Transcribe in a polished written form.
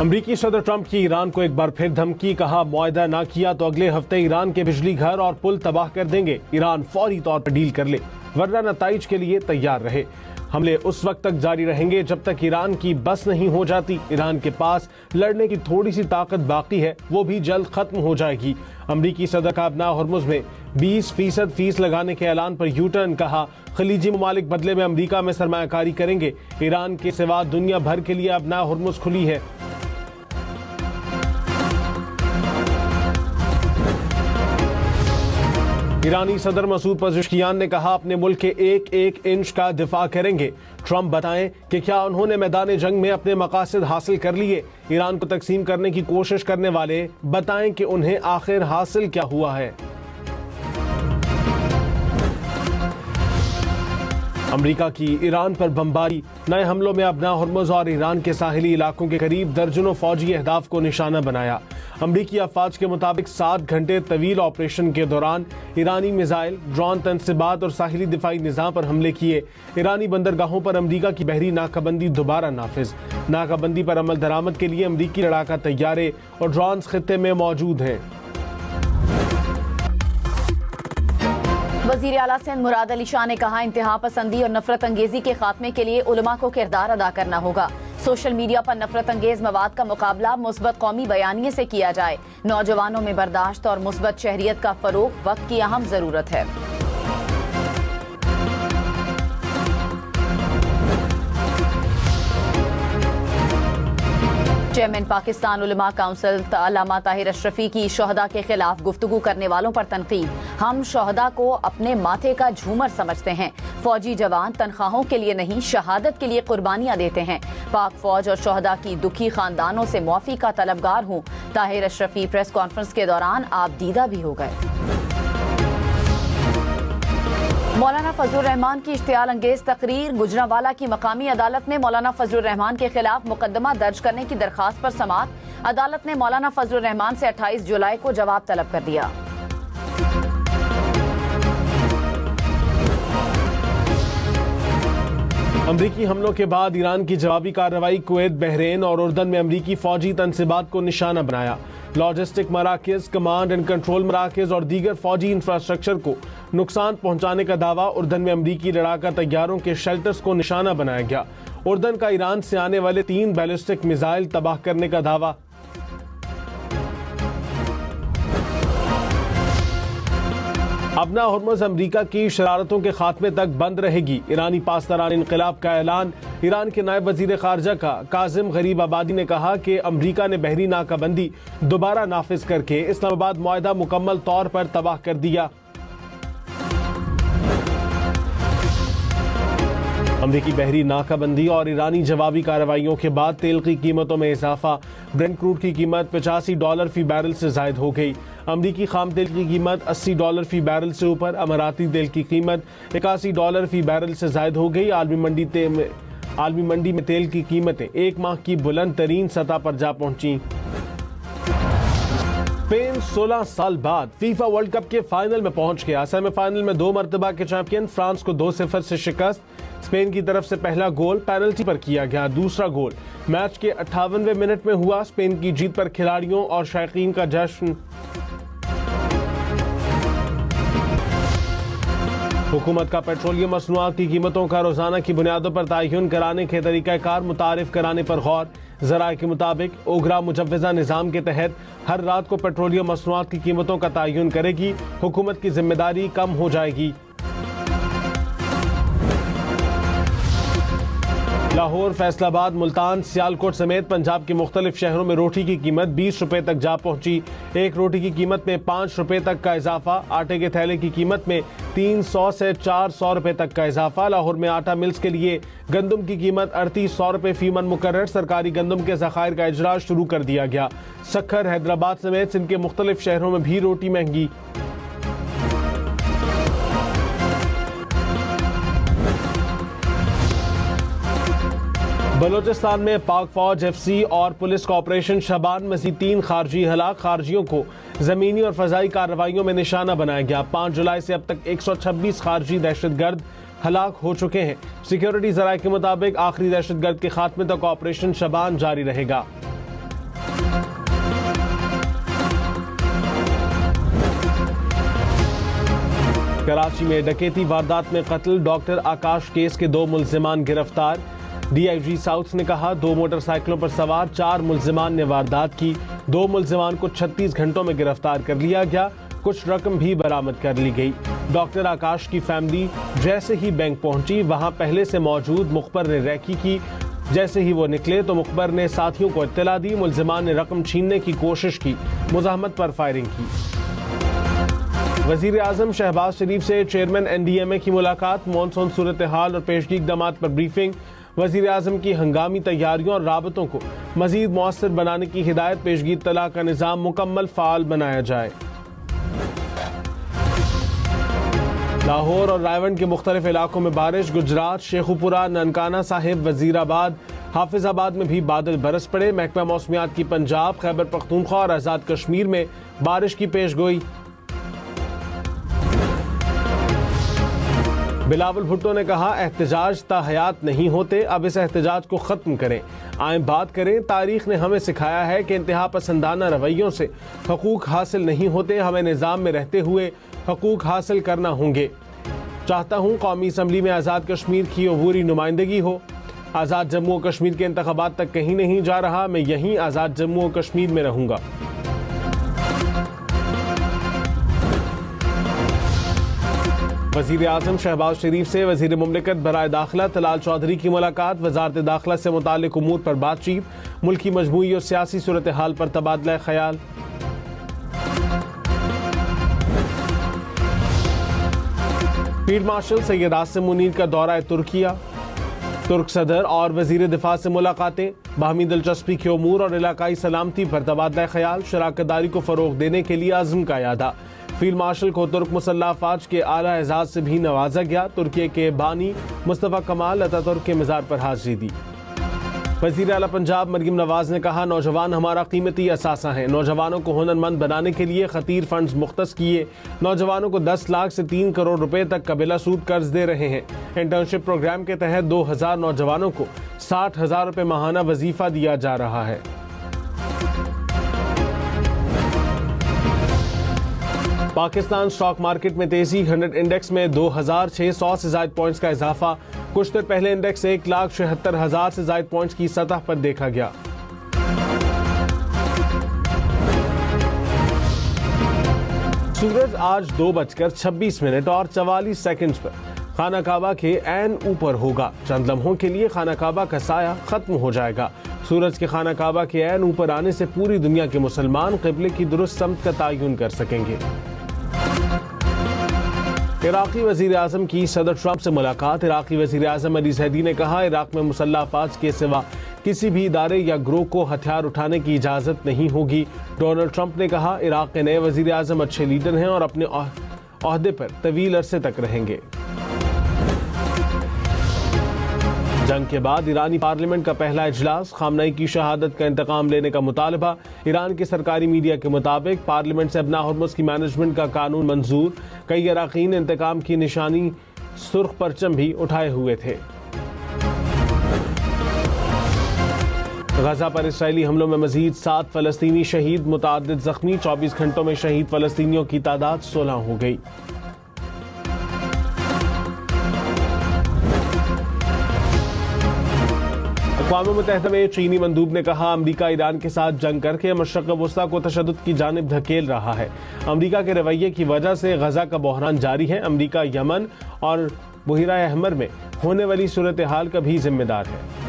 अमरीकी सदर ट्रंप की ईरान को एक बार फिर धमकी, कहा मुआहदा ना किया तो अगले हफ्ते ईरान के बिजली घर और पुल तबाह कर देंगे। ईरान फौरी तौर पर डील कर ले वरना नताइज के लिए तैयार रहे। हमले उस वक्त तक जारी रहेंगे जब तक ईरान की बस नहीं हो जाती। ईरान के पास लड़ने की थोड़ी सी ताकत बाकी है, वो भी जल्द खत्म हो जाएगी। अमरीकी सदर का अपना हॉर्मुज में 20% फीस लगाने के ऐलान पर यूटर्न, कहा खलीजी ममालिक बदले में अमरीका में सरमायाकारी करेंगे। ईरान के सिवा दुनिया भर के लिए अपना हॉर्मुज खुली है। ईरानी सदर मसूद पज़ेश्कियान ने कहा अपने मुल्क के एक एक इंच का दिफा करेंगे। ट्रंप बताएं कि क्या उन्होंने मैदान जंग में अपने मकासद हासिल कर लिए। ईरान को तकसीम करने की कोशिश करने वाले बताएं कि उन्हें आखिर हासिल क्या हुआ है। अमरीका की ईरान पर बमबारी, नए हमलों में अपना हॉर्मुज और ईरान के साहिली इलाकों के करीब दर्जनों फौजी अहदाफ को निशाना बनाया। अमरीकी अफवाज के मुताबिक 7 घंटे तवील ऑपरेशन के दौरान ईरानी मिसाइल, ड्रोन, तनसीबात और साहिली दिफाई निज़ाम पर हमले किए। ईरानी बंदरगाहों पर अमरीका की बहरी नाकाबंदी दोबारा नाफिज। नाकाबंदी पर अमल दरामद के लिए अमरीकी लड़ाका तैयारे और ड्रोन्स खित्ते में मौजूद हैं। वज़ीर आला सिंध मुराद अली शाह ने कहा इंतहा पसंदी और नफरत अंगेजी के खात्मे के लिए उलमा को किरदार अदा करना होगा। सोशल मीडिया पर नफरत अंगेज मवाद का मुकाबला मुस्बत कौमी बयानिए से किया जाए। नौजवानों में बर्दाश्त और मुस्बत शहरियत का फरोग वक्त की अहम जरूरत है। चेयरमैन पाकिस्तान उलमा काउंसिल अल्लामा ताहिर अशरफी की शोहदा के खिलाफ गुफ्तगू करने वालों पर तनकीद। हम शोहदा को अपने माथे का झूमर समझते हैं। फौजी जवान तनख्वाहों के लिए नहीं, शहादत के लिए कुर्बानियां देते हैं। पाक फौज और शोहदा की दुखी खानदानों से मुआफी का तलबगार हूँ। ताहिर अशरफी प्रेस कॉन्फ्रेंस के दौरान आप दीदा भी हो गए। मौलाना फजलुर रहमान की इश्तियाल अंगेज तकरीर, गुजरांवाला की मकामी अदालत ने मौलाना फजलुर रहमान के खिलाफ मुकदमा दर्ज करने की दरखास्त पर समाअत। अदालत ने मौलाना फजलुर रहमान से 28 जुलाई को जवाब तलब कर दिया। अमरीकी हमलों के बाद ईरान की जवाबी कार्रवाई कुवैत, बहरीन और उर्दन में अमरीकी फौजी तनसीबात को निशाना बनाया। लॉजिस्टिक मराकज, कमांड एंड कंट्रोल मराकज और दीगर फौजी इंफ्रास्ट्रक्चर को नुकसान पहुंचाने का दावा। उर्दन में अमरीकी लड़ाका तैयारों के शेल्टर्स को निशाना बनाया गया। उर्दन का ईरान से आने वाले 3 बैलिस्टिक मिसाइल तबाह करने का दावा। अपना हॉर्मुज अमरीका की शरारतों के खात्मे तक बंद रहेगी। ईरानी पासदारान इनकलाब का ऐलान। ईरान के नायब वजीर खारजा का काजिम गरीब आबादी ने कहा कि अमरीका ने बहरी नाकाबंदी दोबारा नाफिज करके इस्लामाबाद मुआहदा मुकम्मल तौर पर तबाह कर दिया। अमरीकी बहरी नाकाबंदी और ईरानी जवाबी कार्रवाइयों के बाद तेल की कीमतों में इजाफा। ब्रेंट क्रूड की कीमत $85 फी बैरल से जायद हो गई। अमरीकी खाम तेल की कीमत $80 फी बैरल से ऊपर। अमाराती तेल की कीमत $81 फी बैरल से जायद हो गई। आलमी मंडी में तेल की कीमतें एक माह की बुलंद तरीन सतह पर जा पहुंची। स्पेन 16 साल बाद फीफा वर्ल्ड कप के फाइनल में पहुंच गया। सेमीफाइनल में 2 मरतबा के चैंपियन फ्रांस को 2-0 से शिकस्त। स्पेन की तरफ से पहला गोल पेनल्टी पर किया गया। दूसरा गोल मैच के 58वें मिनट में हुआ। स्पेन की जीत पर खिलाड़ियों और शायकीन का जश्न। हुकूमत का पेट्रोलियम मसनूआत की कीमतों का रोजाना की बुनियादों पर तयन कराने के तरीक़ाकार मुतारिफ कराने पर गौर। ज़राए के मुताबिक ओगरा मुजव्वज़ा निज़ाम के तहत हर रात को पेट्रोलियम मसनूआत की कीमतों का तयन करेगी। हुकूमत की जिम्मेदारी कम हो जाएगी। लाहौर, फैसलाबाद, मुल्तान, सियालकोट समेत पंजाब के मुख्तलिफ शहरों में रोटी की कीमत 20 रुपए तक जा पहुंची। एक रोटी की कीमत में 5 रुपए तक का इजाफा। आटे के थैले की कीमत में 300 से 400 रुपए तक का इजाफा। लाहौर में आटा मिल्स के लिए गंदम की कीमत 3800 रुपए फी मन मुकर्रर। सरकारी गंदम के ज़खायर का इजराज शुरू कर दिया गया। सक्खर, हैदराबाद समेत सिंध के मुख्तलिफ शहरों में भी रोटी महंगी। बलोचिस्तान में पाक फौज, एफसी और पुलिस का ऑपरेशन शबान मजीद 3 खारजी हलाक। खारजियों को जमीनी और फजाई कार्रवाइयों में निशाना बनाया गया। 5 जुलाई से अब तक 126 खारजी दहशतगर्द हलाक हो चुके हैं। सिक्योरिटी ज़राए के मुताबिक आखिरी दहशतगर्द के खात्मे तक ऑपरेशन शबान जारी रहेगा। कराची में डकैती वारदात में कत्ल, डॉक्टर आकाश केस के 2 मुल्जिमान गिरफ्तार। डीआईजी साउथ ने कहा 2 मोटरसाइकिलों पर सवार 4 मुल्जिमान ने वारदात की। 2 मुल्जिमान को 36 घंटों में गिरफ्तार कर लिया गया। कुछ रकम भी बरामद कर ली गई। डॉक्टर आकाश की फैमिली जैसे ही बैंक पहुंची, वहां पहले से मौजूद मुखबर ने रैकी की। जैसे ही वो निकले तो मुखबर ने साथियों को इत्तला दी। मुल्जिमान ने रकम छीनने की कोशिश की, मुज़ाहमत पर फायरिंग की। वजीर आजम शहबाज शरीफ से चेयरमैन NDMA की मुलाकात, मॉनसून सूरत हाल और पेशगी इक़दामात पर ब्रीफिंग। वजीर आजम की हंगामी तैयारियों और राबतों को मजीद मौसर बनाने की हिदायत, पेशगी इत्तला का निज़ाम मुकम्मल फ़ाल बनाया जाए। लाहौर और रायवंड के मुख्तलिफ इलाकों में बारिश, गुजरात, शेखुपुरा, ननकाना साहिब, वजीराबाद, हाफिजाबाद में भी बादल बरस पड़े। महकमा मौसमियात की पंजाब, खैबर पख्तूनख्वा और आज़ाद कश्मीर में बारिश की पेशगोई। बिलावल भुट्टो ने कहा एहतजाज ताहयात नहीं होते, अब इस एहतजाज को ख़त्म करें, आए बात करें। तारीख ने हमें सिखाया है कि इंतहा पसंदाना रवैयों से हकूक़ हासिल नहीं होते, हमें निज़ाम में रहते हुए हकूक़ हासिल करना होंगे। चाहता हूँ कौमी असम्बली में आज़ाद कश्मीर की अबूरी नुमाइंदगी हो। आज़ाद जम्मू और कश्मीर के इंतखाबात तक कहीं नहीं जा रहा, मैं यहीं आज़ाद जम्मू और कश्मीर में रहूँगा। वज़ीर आज़म शहबाज शरीफ से वज़ीर मुमलिकत बराए दाखिला तलाल चौधरी की मुलाकात, वज़ारत दाखिला से मुताल्लिक़ उमूर पर बातचीत, मुल्की मजमूई और सियासी सूरत हाल पर तबादला ख्याल। फील्ड मार्शल सैयद आसिम मुनीर का दौरा तुर्किया, तुर्क सदर और वज़ीर दिफा से मुलाकातें, बाहमी दिलचस्पी के उमूर और इलाकाई सलामती पर तबादला ख्याल, शराकतदारी को फ़रोग़ देने के लिए आज़म का यादा। फील्ड मार्शल को तुर्क मुसल्लह अफ़वाज के आला एजाज़ से भी नवाजा गया। तुर्की के बानी मुस्तफ़ा कमाल अतातुर्क के मज़ार पर हाज़िरी दी। वज़ीर आला पंजाब मरियम नवाज ने कहा नौजवान हमारा कीमती असासा हैं, नौजवानों को हुनरमंद बनाने के लिए खतीर फंड्स मुख्तस किए। नौजवानों को 10 लाख से 3 करोड़ रुपए तक का बिला सूद कर्ज दे रहे हैं। इंटर्नशिप प्रोग्राम के तहत 2000 नौजवानों को 60,000 रुपए माहाना वजीफा दिया जा रहा है। पाकिस्तान स्टॉक मार्केट में तेजी, 100 इंडेक्स में 2600 से ज़ायद पॉइंट्स का इजाफा। कुछ देर पहले इंडेक्स 1,76,000 से ज़ायद पॉइंट्स की सतह पर देखा गया। सूरज आज 2:26 और 44 सेकंड्स पर खाना काबा के ऐन ऊपर होगा। चंद लम्हों के लिए खाना काबा का साया खत्म हो जाएगा। सूरज के खाना काबा के ऐन ऊपर आने से पूरी दुनिया के मुसलमान क़िबले की दुरुस्त समत का तयन कर सकेंगे। इराक़ी वज़ीर आज़म की सदर ट्रंप से मुलाकात, इराक़ी वज़ीर आज़म अली ज़ैदी ने कहा इराक़ में मुसल्लह अफ़वाज के सिवा किसी भी इदारे या ग्रोह को हथियार उठाने की इजाज़त नहीं होगी। डोनाल्ड ट्रंप ने कहा इराक़ के नए वज़ीर आज़म अच्छे लीडर हैं और अपने ओहदे पर तवील अरसे तक रहेंगे। जंग के बाद ईरानी पार्लियामेंट का पहला इजलास, खामनई की शहादत का इंतकाम लेने का मुतालबा। ईरान के सरकारी मीडिया के मुताबिक पार्लियामेंट से अबना हुर्मुज़ की मैनेजमेंट का कानून मंजूर। कई अराकीन इंतकाम की निशानी सुर्ख परचम भी उठाए हुए थे। गजा पर इसराइली हमलों में मजीद 7 फ़लस्तीनी शहीद, मुतअद्दिद जख्मी। 24 घंटों में शहीद फ़लस्तीनियों की तादाद 16 हो गई। अक़वाम मुत्तहिदा में चीनी मंदूब ने कहा अमरीका ईरान के साथ जंग करके मशरिक़ वस्ता को तशद्दुद की जानिब धकेल रहा है। अमरीका के रवैये की वजह से गजा का बहरान जारी है। अमरीका यमन और बुहिरा अहमर में होने वाली सूरत हाल का भी जिम्मेदार है।